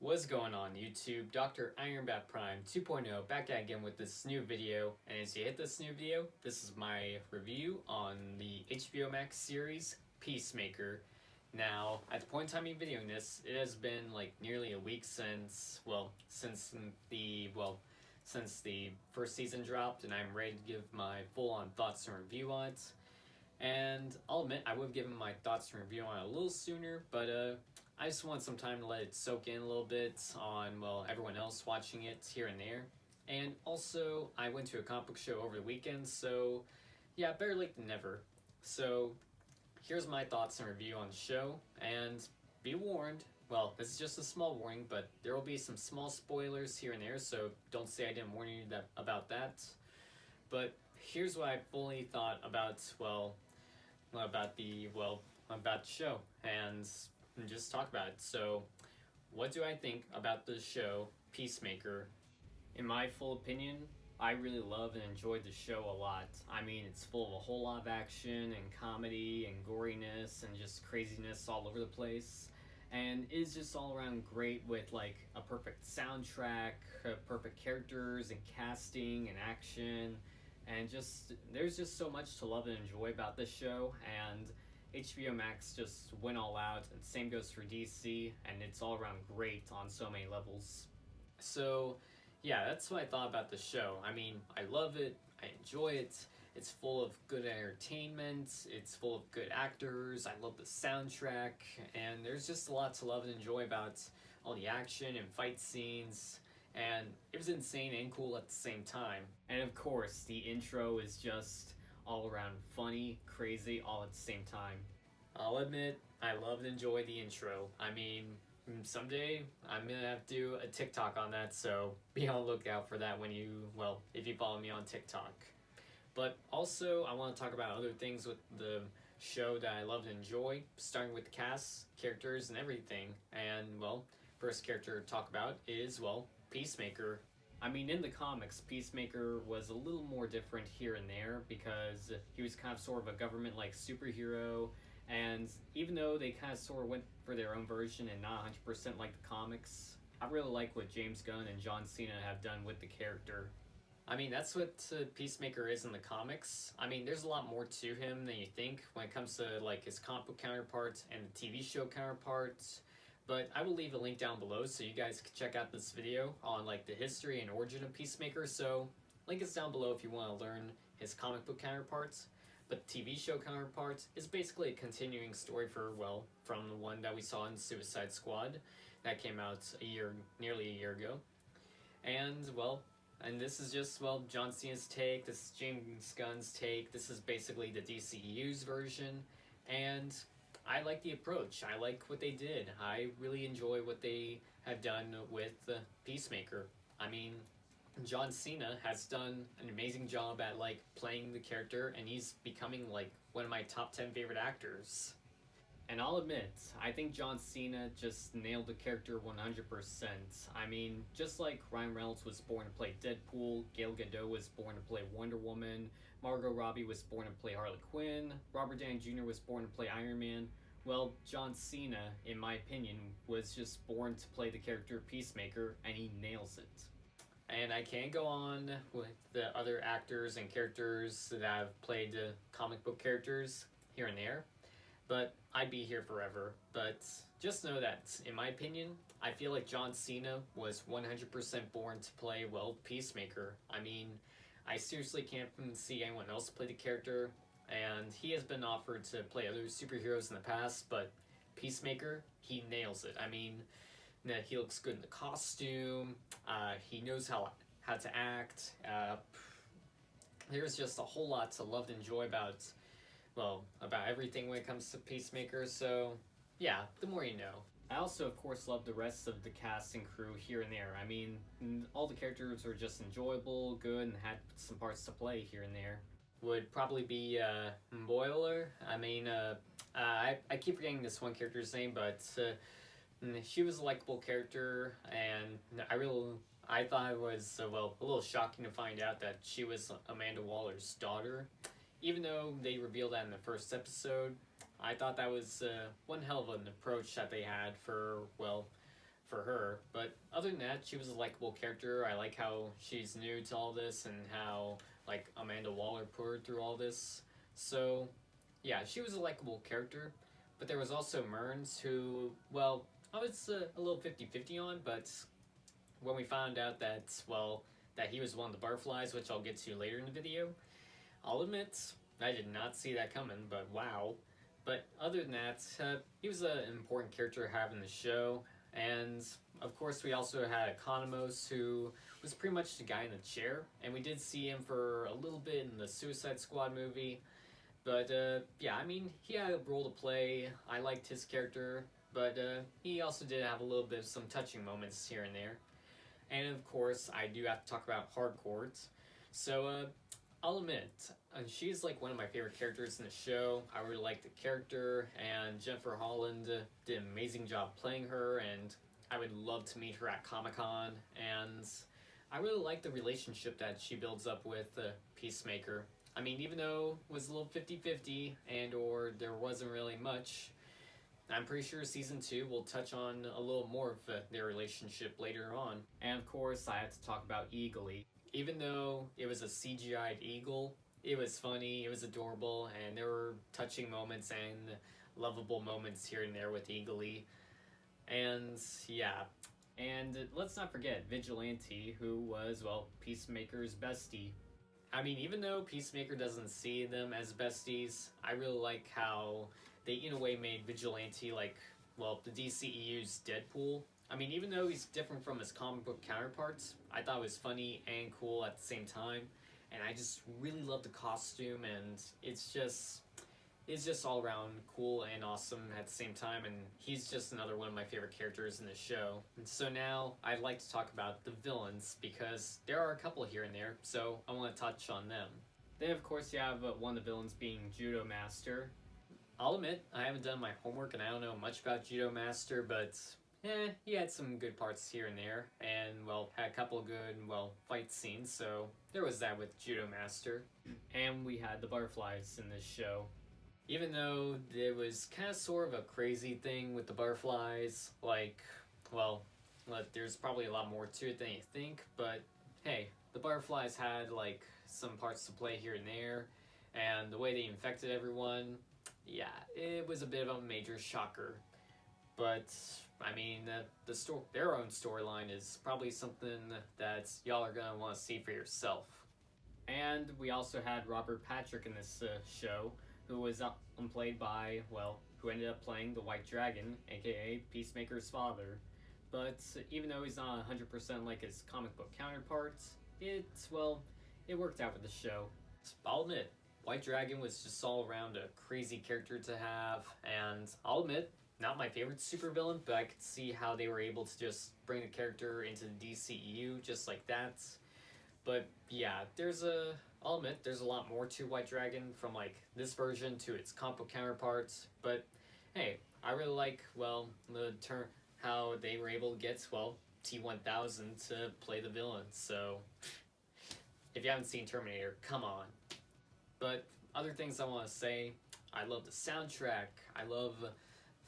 What's going on YouTube? Dr. Ironbat Prime 2.0 back again with this new video, and as you hit this new video, this is my review on the HBO Max series Peacemaker. Now, at the point in time I'm videoing this, it has been like nearly a week since the first season dropped, and I'm ready to give my full-on thoughts and review on it. And I'll admit, I would have given my thoughts and review on it a little sooner, but I just want some time to let it soak in a little bit on, everyone else watching it here and there. And also, I went to a comic book show over the weekend, so yeah, better late than never. So, here's my thoughts and review on the show, and be warned, this is just a small warning, but there will be some small spoilers here and there, so don't say I didn't warn you about that. But here's what I fully thought about the show, and just talk about it. So, what do I think about the show Peacemaker? In my full opinion, I really love and enjoyed the show a lot. I mean, it's full of a whole lot of action and comedy and goriness and just craziness all over the place. And it's just all around great with like a perfect soundtrack, perfect characters and casting and action. And there's just so much to love and enjoy about this show, and HBO Max just went all out, and same goes for DC, and it's all around great on so many levels. So, yeah, that's what I thought about the show. I mean, I love it, I enjoy it, it's full of good entertainment, it's full of good actors, I love the soundtrack, and there's just a lot to love and enjoy about all the action and fight scenes. And it was insane and cool at the same time. And of course, the intro is just all around funny, crazy, all at the same time. I'll admit, I love and enjoy the intro. I mean, someday I'm gonna have to do a TikTok on that, so be on the lookout for that if you follow me on TikTok. But also, I want to talk about other things with the show that I love and enjoy, starting with the cast, characters, and everything. And, first character to talk about is, Peacemaker. I mean, in the comics, Peacemaker was a little more different here and there because he was kind of sort of a government-like superhero, and even though they kind of sort of went for their own version and not 100% like the comics, I really like what James Gunn and John Cena have done with the character. I mean, that's what Peacemaker is in the comics. I mean, there's a lot more to him than you think when it comes to like his comic book counterparts and the TV show counterparts. But I will leave a link down below so you guys can check out this video on like the history and origin of Peacemaker. So link is down below if you want to learn his comic book counterparts. But the TV show counterparts is basically a continuing story from the one that we saw in Suicide Squad that came out nearly a year ago. And this is just, John Cena's take, this is James Gunn's take, this is basically the DCU's version, and I like the approach. I like what they did. I really enjoy what they have done with Peacemaker. I mean, John Cena has done an amazing job at playing the character, and he's becoming one of my top 10 favorite actors. And I'll admit, I think John Cena just nailed the character 100%. I mean, just like Ryan Reynolds was born to play Deadpool, Gal Gadot was born to play Wonder Woman, Margot Robbie was born to play Harley Quinn, Robert Downey Jr. was born to play Iron Man. Well, John Cena, in my opinion, was just born to play the character Peacemaker, and he nails it. And I can't go on with the other actors and characters that have played comic book characters here and there, but I'd be here forever. But just know that, in my opinion, I feel like John Cena was 100% born to play, Peacemaker. I mean, I seriously can't see anyone else play the character, and he has been offered to play other superheroes in the past, but Peacemaker, he nails it. I mean, he looks good in the costume, he knows how to act, there's just a whole lot to love and enjoy about everything when it comes to Peacemaker, so yeah, the more you know. I also, of course, love the rest of the cast and crew here and there. I mean, all the characters were just enjoyable, good, and had some parts to play here and there. Would probably be Boiler. I mean, I keep forgetting this one character's name, but she was a likable character, and I thought it was a little shocking to find out that she was Amanda Waller's daughter. Even though they revealed that in the first episode, I thought that was one hell of an approach that they had for for her. But other than that, she was a likable character. I like how she's new to all this and how like Amanda Waller put her through all this. So yeah, she was a likable character. But there was also Mearns who, well, I was a little 50-50 on, but when we found out that, well, that he was one of the Barflies, which I'll get to later in the video, I'll admit, I did not see that coming, but wow. But other than that, he was an important character to have in the show. And of course, we also had Economos, who was pretty much the guy in the chair. And we did see him for a little bit in the Suicide Squad movie. But yeah, I mean, he had a role to play. I liked his character. But he also did have a little bit of some touching moments here and there. And of course, I do have to talk about Hardcourt. So I'll admit, she's like one of my favorite characters in the show. I really like the character, and Jennifer Holland did an amazing job playing her, and I would love to meet her at Comic-Con. And I really like the relationship that she builds up with Peacemaker. I mean, even though it was a little 50-50 and or there wasn't really much, I'm pretty sure season 2 will touch on a little more of their relationship later on. And of course, I have to talk about Eagly. Even though it was a CGI'd eagle, it was funny, it was adorable, and there were touching moments and lovable moments here and there with Eagly. And yeah, and let's not forget Vigilante, who was, well, Peacemaker's bestie. I mean, even though Peacemaker doesn't see them as besties, I really like how they in a way made Vigilante like, well, the DCEU's Deadpool. I mean, even though he's different from his comic book counterparts, I thought it was funny and cool at the same time. And I just really love the costume, and it's just all around cool and awesome at the same time, and he's just another one of my favorite characters in the show. And so now I'd like to talk about the villains, because there are a couple here and there, so I want to touch on them. Then of course you have one of the villains being Judo Master. I'll admit, I haven't done my homework and I don't know much about Judo Master, but he had some good parts here and there, and, well, had a couple good, well, fight scenes, so there was that with Judo Master. And we had the Barflies in this show. Even though there was kind of sort of a crazy thing with the Barflies, like, well, there's probably a lot more to it than you think, but hey, the Barflies had, like, some parts to play here and there, and the way they infected everyone, yeah, it was a bit of a major shocker. But I mean, their own storyline is probably something that y'all are gonna want to see for yourself. And we also had Robert Patrick in this show, who was played by, well, who ended up playing the White Dragon, aka Peacemaker's father. But even though he's not 100% like his comic book counterparts, it worked out with the show. I'll admit, White Dragon was just all around a crazy character to have, and I'll admit, not my favorite supervillain, but I could see how they were able to just bring the character into the DCEU just like that. But yeah, I'll admit, there's a lot more to White Dragon from like this version to its comic book counterparts. But hey, I really like, well, how they were able to get, well, T-1000 to play the villain. So if you haven't seen Terminator, come on. But other things I want to say, I love the soundtrack. I love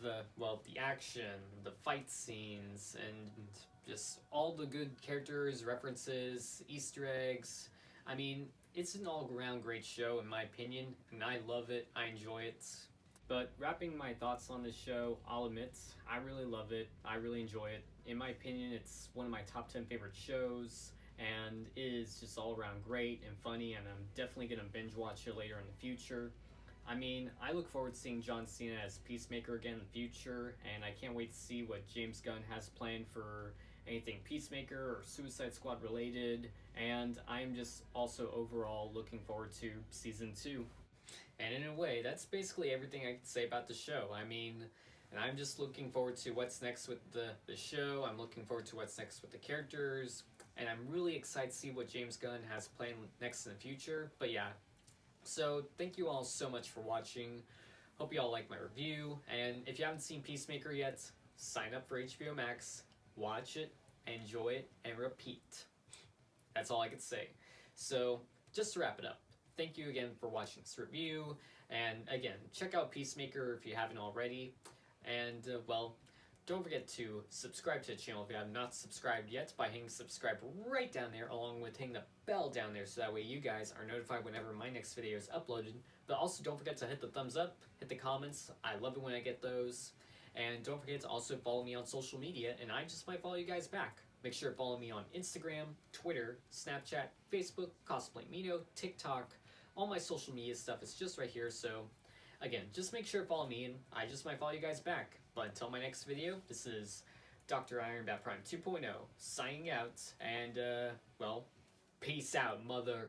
the action, the fight scenes, and just all the good characters, references, Easter eggs. I mean, it's an all-around great show in my opinion, and I love it, I enjoy it. But wrapping my thoughts on this show, I'll admit, I really love it, I really enjoy it. In my opinion, it's one of my top 10 favorite shows, and it is just all around great and funny, and I'm definitely going to binge watch it later in the future. I mean, I look forward to seeing John Cena as Peacemaker again in the future, and I can't wait to see what James Gunn has planned for anything Peacemaker or Suicide Squad related, and I'm just also overall looking forward to Season 2. And in a way, that's basically everything I can say about the show. I mean, and I'm just looking forward to what's next with the show, I'm looking forward to what's next with the characters, and I'm really excited to see what James Gunn has planned next in the future. But yeah, so thank you all so much for watching. Hope you all like my review, and if you haven't seen Peacemaker yet, sign up for HBO Max, watch it, enjoy it, and repeat. That's all I could say. So just to wrap it up, thank you again for watching this review, and again, check out Peacemaker if you haven't already, and well, don't forget to subscribe to the channel if you have not subscribed yet by hitting subscribe right down there, along with hitting the bell down there, so that way you guys are notified whenever my next video is uploaded. But also don't forget to hit the thumbs up, hit the comments. I love it when I get those. And don't forget to also follow me on social media, and I just might follow you guys back. Make sure to follow me on Instagram, Twitter, Snapchat, Facebook, Cosplay Mino, TikTok. All my social media stuff is just right here, so again, just make sure to follow me, and I just might follow you guys back. But until my next video, this is Dr. Iron Bat Prime 2.0 signing out, and, well, peace out, mother.